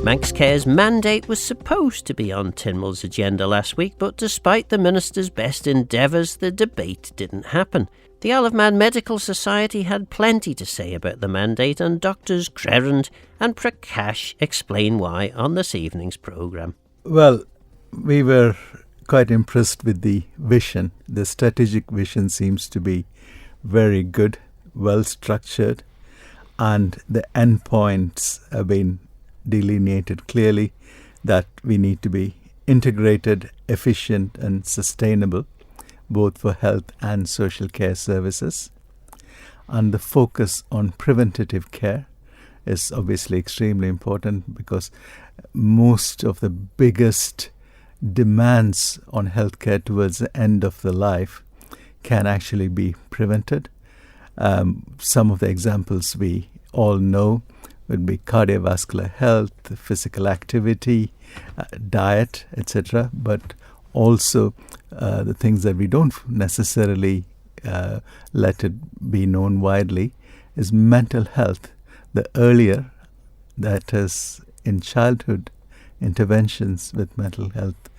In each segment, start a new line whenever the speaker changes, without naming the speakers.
Manx Care's mandate was supposed to be on Tynwald's agenda last week, but despite the Minister's best endeavours, the debate didn't happen. The Isle of Man Medical Society had plenty to say about the mandate, and doctors Crerand and Prakash explain why on this evening's programme.
Well, we were quite impressed with the vision. The strategic vision seems to be very good, well structured, and the endpoints have been delineated clearly that we need to be integrated, efficient and sustainable, both for health and social care services. And the focus on preventative care is obviously extremely important, because most of the biggest demands on healthcare towards the end of the life can actually be prevented. Some of the examples we all know would be cardiovascular health, physical activity, diet, etc. But also the things that we don't necessarily let it be known widely is mental health. The earlier that is in childhood, interventions with mental health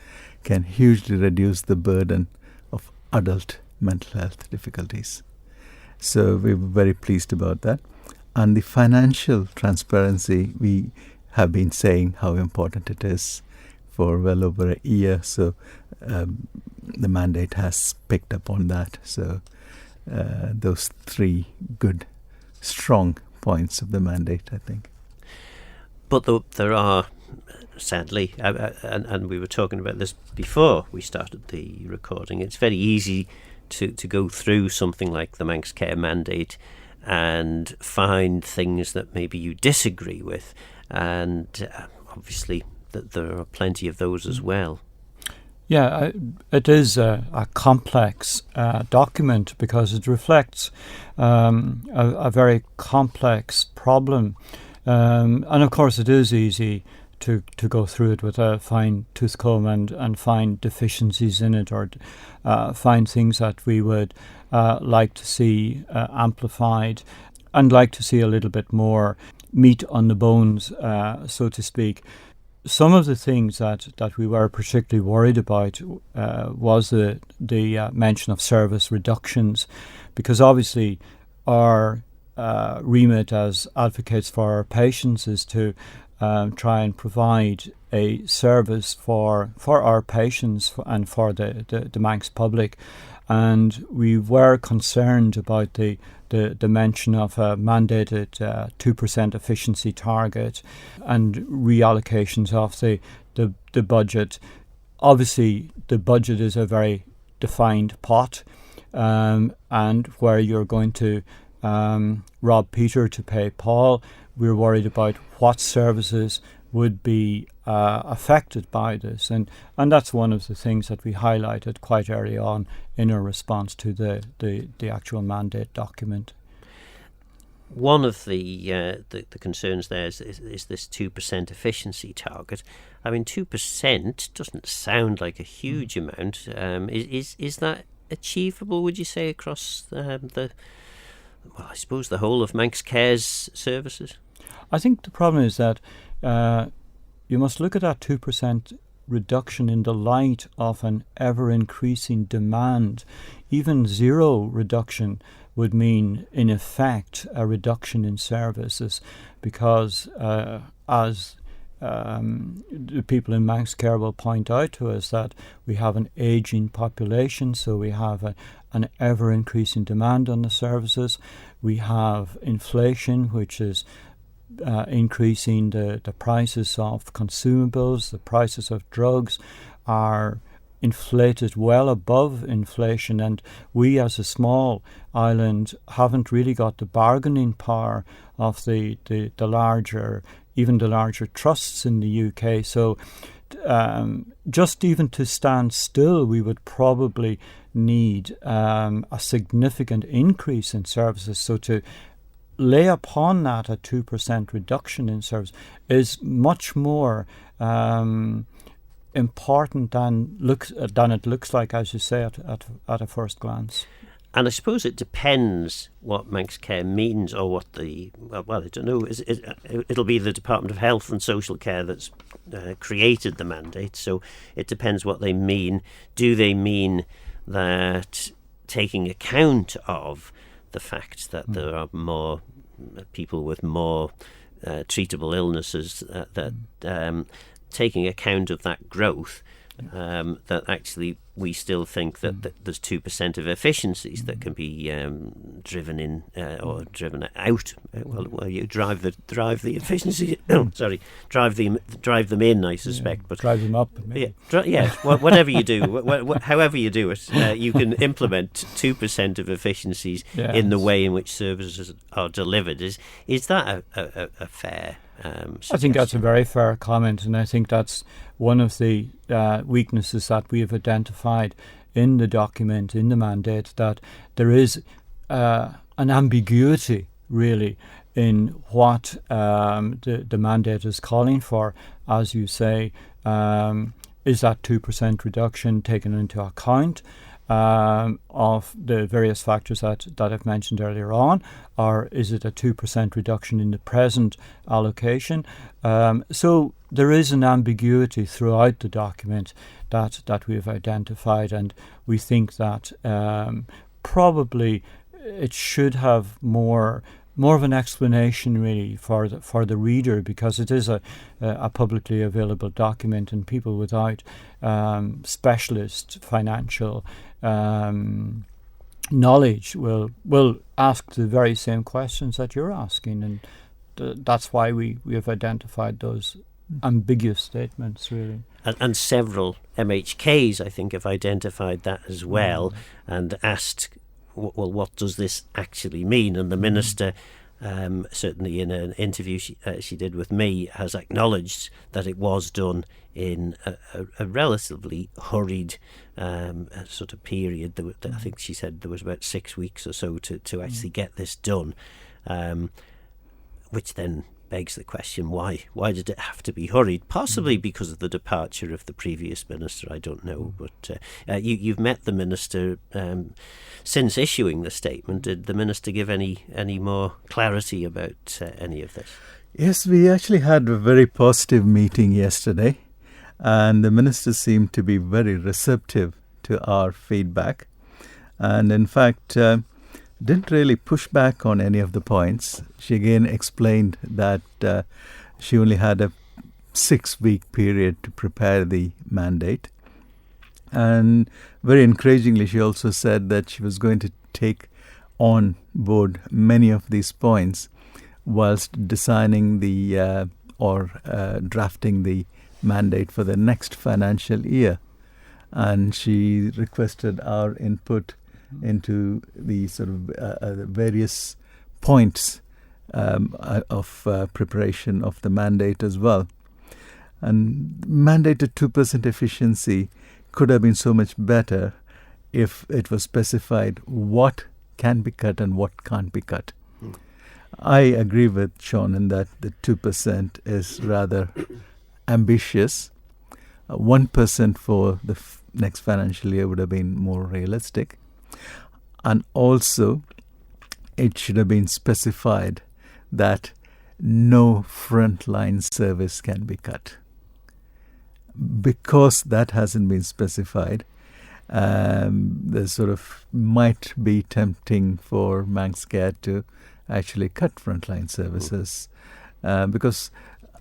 can hugely reduce the burden of adult mental health difficulties. So we were very pleased about that. And the financial transparency, we have been saying how important it is for well over a year. So the mandate has picked up on that. So those three good, strong points of the mandate, I think.
But there are, sadly, and we were talking about this before we started the recording, it's very easy to go through something like the Manx Care Mandate and find things that maybe you disagree with, and obviously there are plenty of those as well.
Yeah, it is a complex document, because it reflects a very complex problem, and of course it is easy to go through it with a fine-tooth comb and find deficiencies in it, or find things that we would like to see amplified, and like to see a little bit more meat on the bones, so to speak. Some of the things that we were particularly worried about was the mention of service reductions, because obviously our remit as advocates for our patients is to try and provide a service for our patients and for the Manx public. And we were concerned about the mention of a mandated 2% efficiency target and reallocations of the budget. Obviously, the budget is a very defined pot, and where you're going to rob Peter to pay Paul, we're worried about what services would be affected by this, and that's one of the things that we highlighted quite early on in our response to the actual mandate document.
One of the concerns there is this 2% efficiency target. I mean, 2% doesn't sound like a huge amount. Is that achievable, would you say, across the whole of Manx Care's services?
I think the problem is that you must look at that 2% reduction in the light of an ever-increasing demand. Even zero reduction would mean, in effect, a reduction in services, because as the people in Manx Care will point out to us, that we have an ageing population, so we have an ever-increasing demand on the services. We have inflation, which is increasing the prices of consumables. The prices of drugs are inflated well above inflation, and we as a small island haven't really got the bargaining power of the larger trusts in the UK. So just even to stand still, we would probably need a significant increase in services. So to lay upon that a 2% reduction in service is much more important than it looks like, as you say, at a first glance.
And I suppose it depends what Manx Care means, or what I don't know. It'll be the Department of Health and Social Care that's created the mandate, so it depends what they mean. Do they mean that taking account of the fact that there are more people with more treatable illnesses, taking account of that growth, that actually we still think that there's 2% of efficiencies that can be driven in or driven out. Well, you drive the efficiency. Sorry, drive them in. I suspect, but
drive them up. Maybe.
Whatever you do, however you do it, you can implement 2% of efficiencies in the way in which services are delivered. Is that a fair?
I think that's a very fair comment, and I think that's one of the weaknesses that we have identified in the document, in the mandate, that there is an ambiguity, really, in what the mandate is calling for. As you say, is that 2% reduction taken into account of the various factors that I've mentioned earlier on, or is it a 2% reduction in the present allocation? So there is an ambiguity throughout the document that we have identified, and we think that probably it should have more of an explanation, really, for the reader, because it is a publicly available document, and people without specialist financial knowledge will ask the very same questions that you're asking, and that's why we have identified those ambiguous statements, really.
And several MHKs, I think, have identified that as well, and asked, well, what does this actually mean? And the Minister, certainly in an interview she did with me, has acknowledged that it was done in a relatively hurried sort of period. I think she said there was about 6 weeks or so to actually get this done, which then begs the question, why did it have to be hurried? Possibly because of the departure of the previous minister, I don't know. But you've met the minister since issuing the statement. Did the minister give any more clarity about any of this?
Yes, we actually had a very positive meeting yesterday, and the minister seemed to be very receptive to our feedback, and in fact didn't really push back on any of the points. She again explained that she only had a 6-week period to prepare the mandate, and very encouragingly she also said that she was going to take on board many of these points whilst designing the drafting the mandate for the next financial year, and she requested our input into the sort of various points of preparation of the mandate as well. And mandated 2% efficiency could have been so much better if it was specified what can be cut and what can't be cut. I agree with Sean in that the 2% is rather ambitious. 1% for the next financial year would have been more realistic. And also, it should have been specified that no frontline service can be cut. Because that hasn't been specified, there sort of might be tempting for Manx Care to actually cut frontline services, because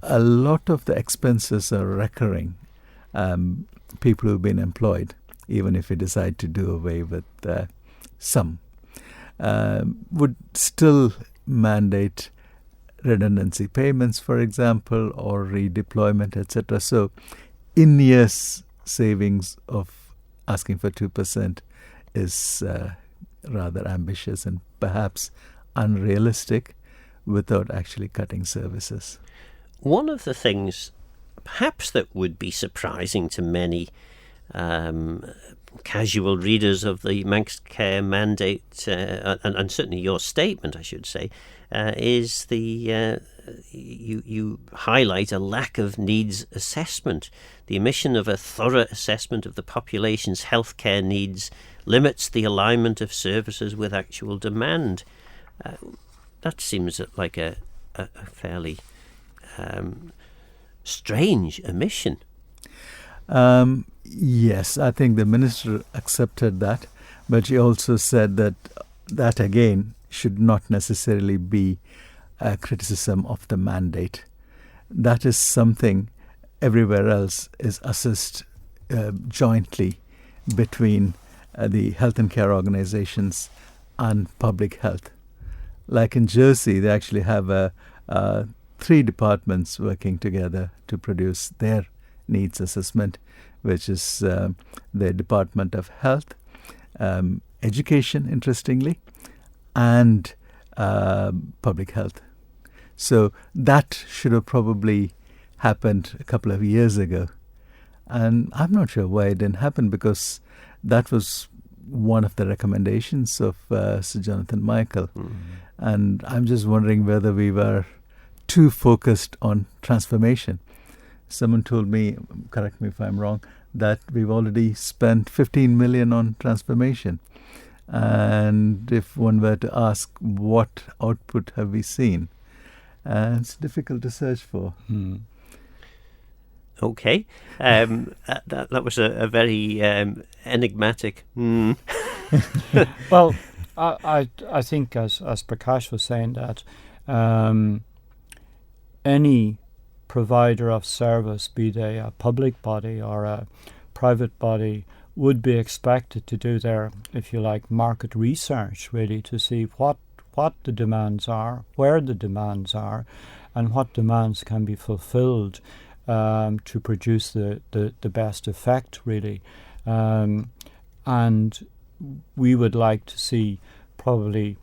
a lot of the expenses are recurring. People who've been employed, even if we decide to do away with some, would still mandate redundancy payments, for example, or redeployment, etc. So in-years savings of asking for 2% is rather ambitious and perhaps unrealistic without actually cutting services.
One of the things perhaps that would be surprising to many casual readers of the Manx Care Mandate, and certainly your statement, I should say, is you highlight a lack of needs assessment, the omission of a thorough assessment of the population's healthcare needs limits the alignment of services with actual demand. That seems like a fairly strange omission.
Yes, I think the minister accepted that, but she also said that again should not necessarily be a criticism of the mandate. That is something everywhere else is assessed jointly between the health and care organizations and public health. Like in Jersey, they actually have 3 departments working together to produce their needs assessment, which is the Department of Health, Education, interestingly, and Public Health. So that should have probably happened a couple of years ago. And I'm not sure why it didn't happen, because that was one of the recommendations of Sir Jonathan Michael. Mm-hmm. And I'm just wondering whether we were too focused on transformation. Someone told me, correct me if I'm wrong, that we've already spent 15 million on transformation. And if one were to ask what output have we seen, it's difficult to search for.
Okay. That was a very enigmatic.
Well, I think as Prakash was saying, that any provider of service, be they a public body or a private body, would be expected to do their, if you like, market research, really, to see what the demands are, where the demands are, and what demands can be fulfilled to produce the best effect, really. And we would like to see probably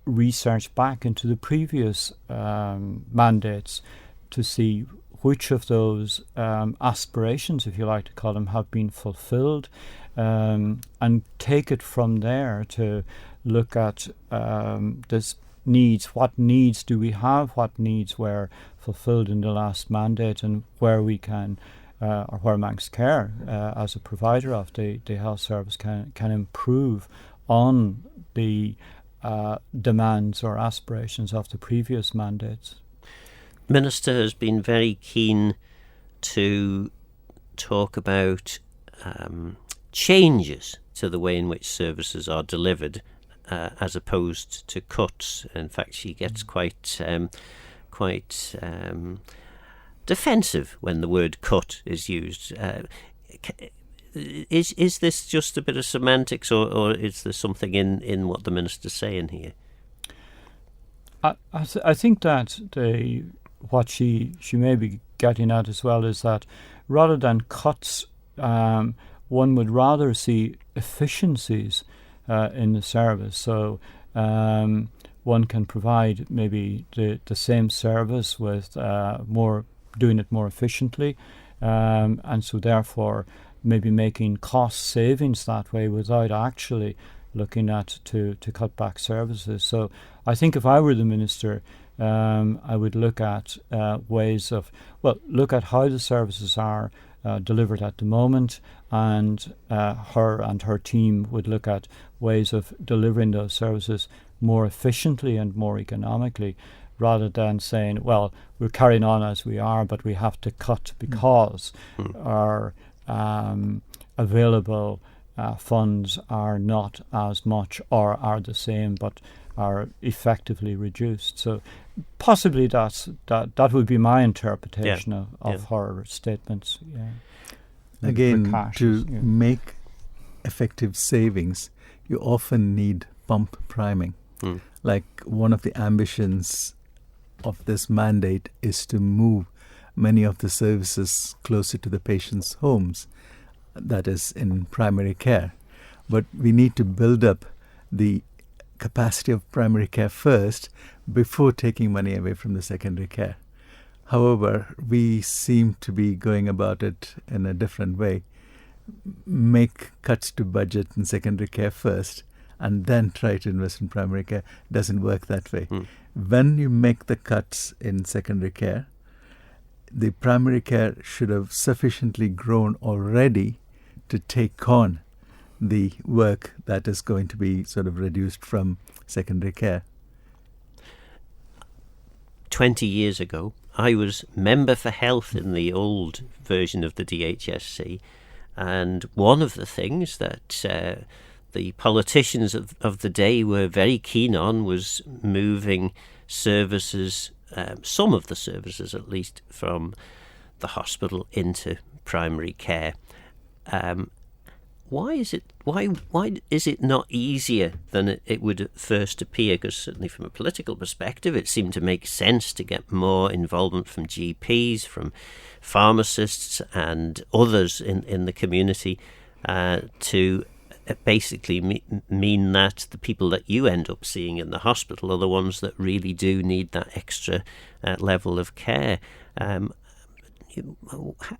research back into the previous mandates to see which of those aspirations, if you like to call them, have been fulfilled, and take it from there to look at this needs. What needs do we have? What needs were fulfilled in the last mandate, and where we can, or where Manx Care, as a provider of the health service, can improve on the demands or aspirations of the previous mandates.
Minister has been very keen to talk about changes to the way in which services are delivered, as opposed to cuts. In fact, she gets quite defensive when the word cut is used. Is this just a bit of semantics, or is there something in what the minister's saying here?
I think that what she may be getting at as well is that rather than cuts, one would rather see efficiencies in the service. So one can provide maybe the same service with doing it more efficiently, and so therefore maybe making cost savings that way without actually looking at to cut back services. So I think if I were the minister, I would look at look at how the services are delivered at the moment, and her team would look at ways of delivering those services more efficiently and more economically, rather than saying, well, we're carrying on as we are, but we have to cut because our available funds are not as much, or are the same but are effectively reduced. So possibly that would be my interpretation of her statements. Yeah.
Again,
Prakash,
to make effective savings, you often need pump priming. Like, one of the ambitions of this mandate is to move many of the services closer to the patient's homes, that is in primary care. But we need to build up the capacity of primary care first before taking money away from the secondary care. However, we seem to be going about it in a different way. Make cuts to budget in secondary care first and then try to invest in primary care. Doesn't work that way. When you make the cuts in secondary care, the primary care should have sufficiently grown already to take on the work that is going to be sort of reduced from secondary care.
20 years ago, I was member for health in the old version of the DHSC, and one of the things that the politicians of the day were very keen on was moving services, some of the services at least, from the hospital into primary care. Why is it not easier than it would at first appear? Because certainly from a political perspective, it seemed to make sense to get more involvement from GPs, from pharmacists and others in the community to basically mean that the people that you end up seeing in the hospital are the ones that really do need that extra level of care.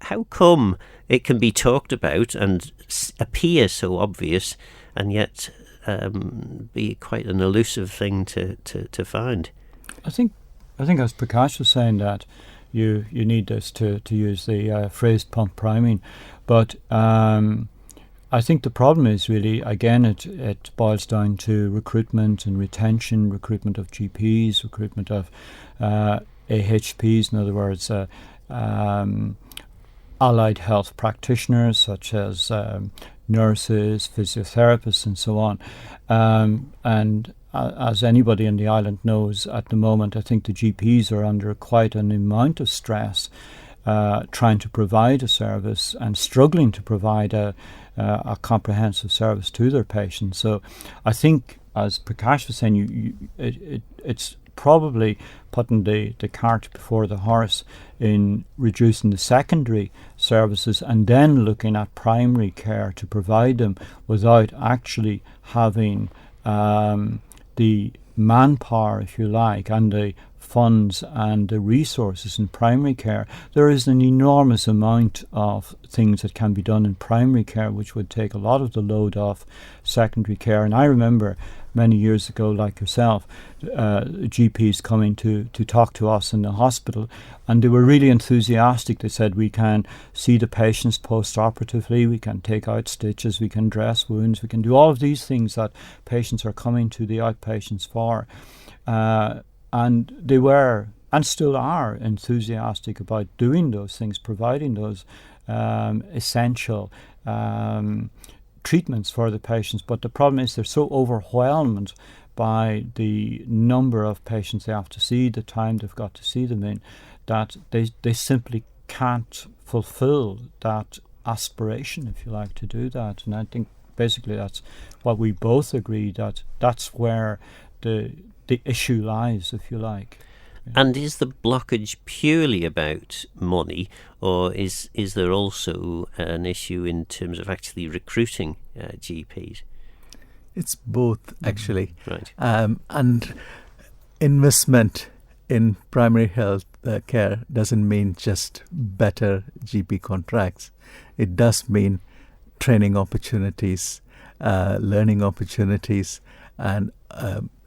How come it can be talked about and appear so obvious, and yet be quite an elusive thing to find?
I think as Prakash was saying, that you need this to use the phrase pump priming, but I think the problem is really, again, it boils down to recruitment and retention, recruitment of GPs, recruitment of AHPs, in other words, allied health practitioners such as nurses, physiotherapists and so on. And as anybody in the island knows at the moment, I think the GPs are under quite an amount of stress trying to provide a service and struggling to provide a comprehensive service to their patients. So I think, as Prakash was saying, it's probably putting the cart before the horse in reducing the secondary services and then looking at primary care to provide them without actually having the manpower, if you like, and the funds and the resources in primary care. There is an enormous amount of things that can be done in primary care which would take a lot of the load off secondary care. And I remember many years ago, like yourself, GPs coming to talk to us in the hospital, and they were really enthusiastic. They said, we can see the patients post-operatively, we can take out stitches, we can dress wounds, we can do all of these things that patients are coming to the outpatients for. And they were, and still are, enthusiastic about doing those things, providing those essential treatments for the patients. But the problem is they're so overwhelmed by the number of patients they have to see, the time they've got to see them in, that they simply can't fulfill that aspiration, if you like, to do that. And I think basically that's what we both agree, that that's where the issue lies, if you like.
And is the blockage purely about money, or is there also an issue in terms of actually recruiting GPs?
It's both, actually.
Right.
And investment in primary health care doesn't mean just better GP contracts. It does mean training opportunities, learning opportunities, and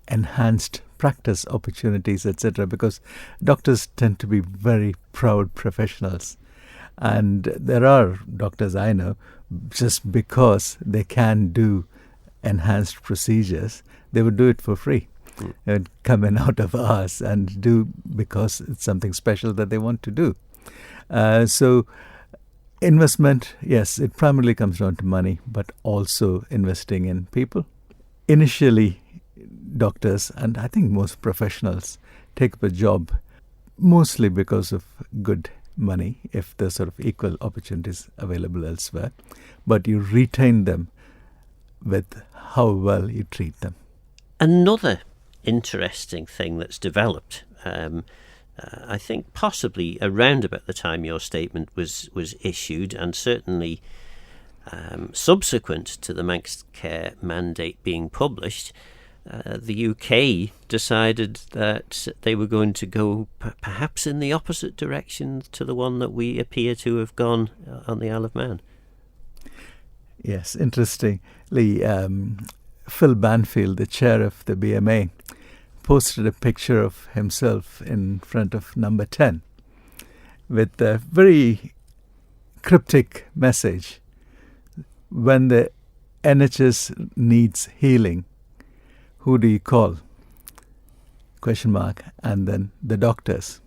enhanced practice opportunities, etc., because doctors tend to be very proud professionals. And there are doctors I know, just because they can do enhanced procedures, they would do it for free. They would come in out of hours and do because it's something special that they want to do. So investment, yes, it primarily comes down to money, but also investing in people. Initially, doctors, and I think most professionals, take up a job mostly because of good money, if there's sort of equal opportunities available elsewhere, but you retain them with how well you treat them.
Another interesting thing that's developed, I think possibly around about the time your statement was issued, and certainly subsequent to the Manx Care Mandate being published, the UK decided that they were going to go perhaps in the opposite direction to the one that we appear to have gone on the Isle of Man.
Yes, interestingly, Phil Banfield, the chair of the BMA, posted a picture of himself in front of number 10 with a very cryptic message. When the NHS needs healing, who do you call? ? And then the doctors.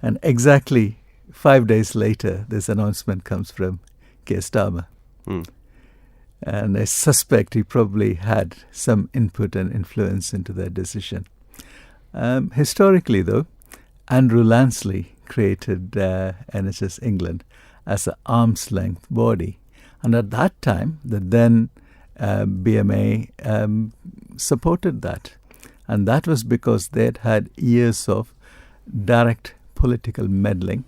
And exactly 5 days later, this announcement comes from Keir Starmer. And I suspect he probably had some input and influence into their decision. Historically, though, Andrew Lansley created NHS England as an arm's length body. And at that time, the then BMA supported that. And that was because they'd had years of direct political meddling,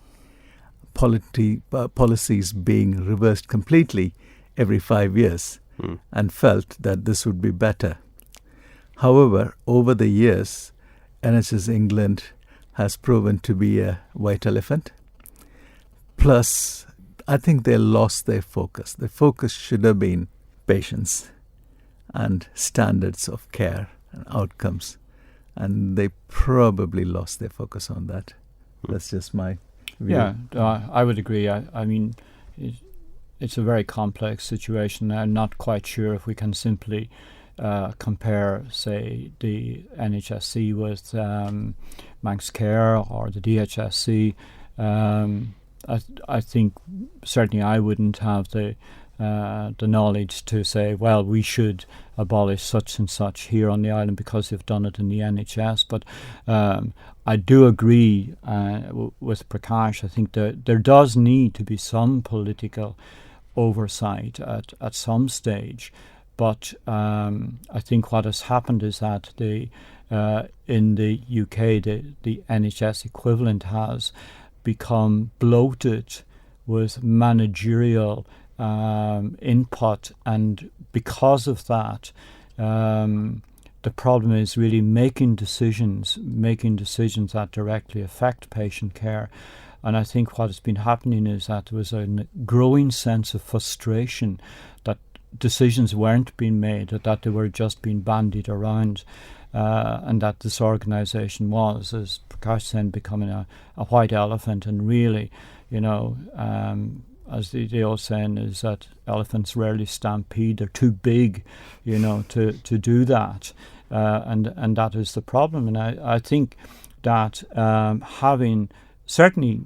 policies being reversed completely every 5 years, and felt that this would be better. However, over the years, NHS England has proven to be a white elephant. Plus, I think they lost their focus. The focus should have been patients and standards of care and outcomes. And they probably lost their focus on that. That's just my view.
Yeah, I would agree. I mean, it's a very complex situation. I'm not quite sure if we can simply compare, say, the NHSC with Manx Care or the DHSC. I think certainly I wouldn't have the knowledge to say, well, we should abolish such and such here on the island because they've done it in the NHS. But I do agree with Prakash. I think there does need to be some political oversight at some stage. But I think what has happened is that in the UK, the NHS equivalent has become bloated with managerial input, and because of that, the problem is really making decisions that directly affect patient care. And I think what has been happening is that there was a growing sense of frustration that decisions weren't being made, that they were just being bandied around, and that this organisation was, as Prakash said, becoming a white elephant. And really, as the old saying is that elephants rarely stampede. They're too big, to do that. And that is the problem. And I think that certainly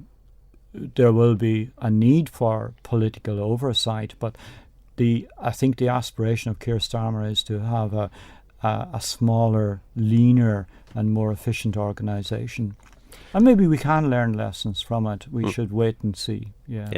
there will be a need for political oversight, but I think the aspiration of Keir Starmer is to have a smaller, leaner and more efficient organisation. And maybe we can learn lessons from it. We should wait and see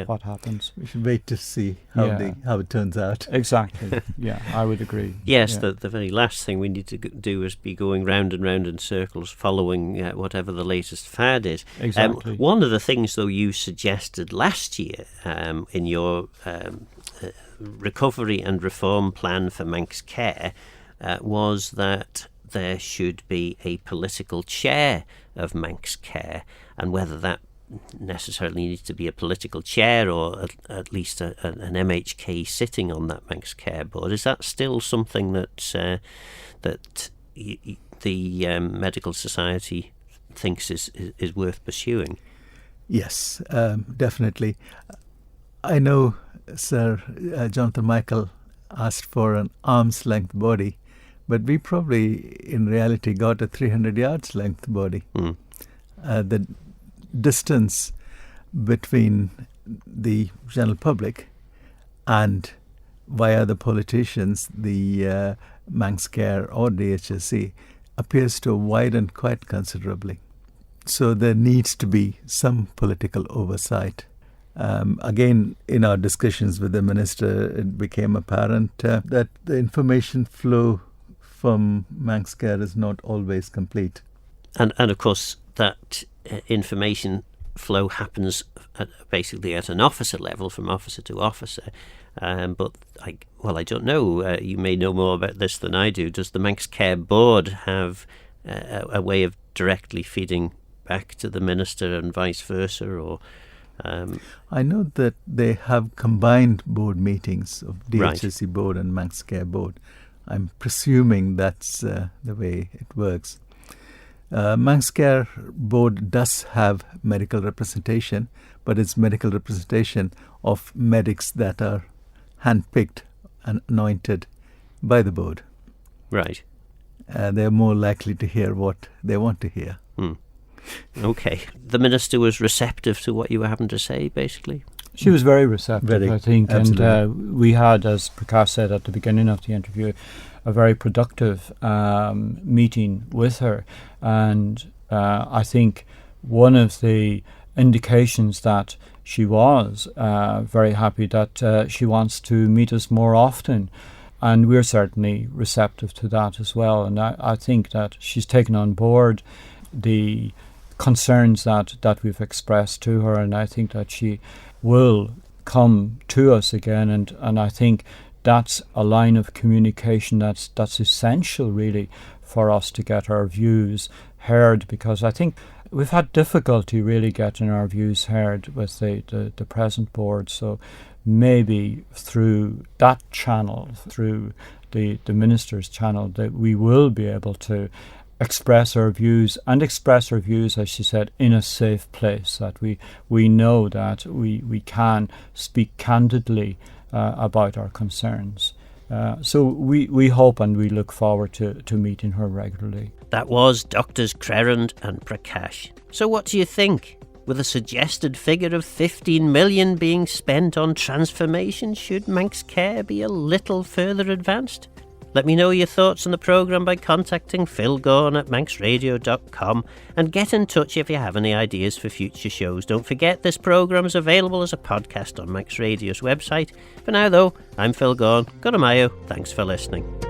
what happens.
We should wait to see how it turns out.
Exactly. Yeah, I would agree.
Yes, the very last thing we need to do is be going round and round in circles following whatever the latest fad is.
Exactly.
One of the things, though, you suggested last year in your recovery and reform plan for Manx Care was that there should be a political chair of Manx Care, and whether that necessarily needs to be a political chair or at least an MHK sitting on that Manx Care board. Is that still something that the Medical Society thinks is worth pursuing?
Yes, definitely. I know Sir Jonathan Michael asked for an arm's length body, but we probably in reality got a 300 yards length body. The distance between the general public and via the politicians, the Manx Care or DHSC, appears to have widened quite considerably. So there needs to be some political oversight. Again, in our discussions with the minister, it became apparent that the information flow from Manx Care is not always complete.
And of course, that information flow happens basically at an officer level, from officer to officer. But I don't know. You may know more about this than I do. Does the Manx Care Board have a way of directly feeding back to the minister and vice versa, or?
I know that they have combined board meetings of DHSC
Right.
board and Manx Care Board. I'm presuming that's the way it works. Manx Care Board does have medical representation, but it's medical representation of medics that are handpicked anointed by the board.
Right.
They're more likely to hear what they want to hear.
Okay. The minister was receptive to what you were having to say, basically?
She was very receptive,
Very,
I think.
absolutely.
And we had, as Prakash said at the beginning of the interview, a very productive meeting with her. And I think one of the indications that she was very happy that she wants to meet us more often. And we're certainly receptive to that as well. And I think that she's taken on board the concerns that we've expressed to her, and I think that she will come to us again. And I think that's a line of communication that's essential, really, for us to get our views heard, because I think we've had difficulty really getting our views heard with the present board. So maybe through that channel, through the minister's channel, that we will be able to express our views, as she said, in a safe place, that we know that we can speak candidly about our concerns. So we hope and we look forward to meeting her regularly.
That was Doctors Crerand and Prakash. So what do you think? With a suggested figure of 15 million being spent on transformation, should Manx Care be a little further advanced? Let me know your thoughts on the programme by contacting Phil Gorn at manxradio.com, and get in touch if you have any ideas for future shows. Don't forget, this programme is available as a podcast on Manx Radio's website. For now though, I'm Phil Gorn. Go to Mayo. Thanks for listening.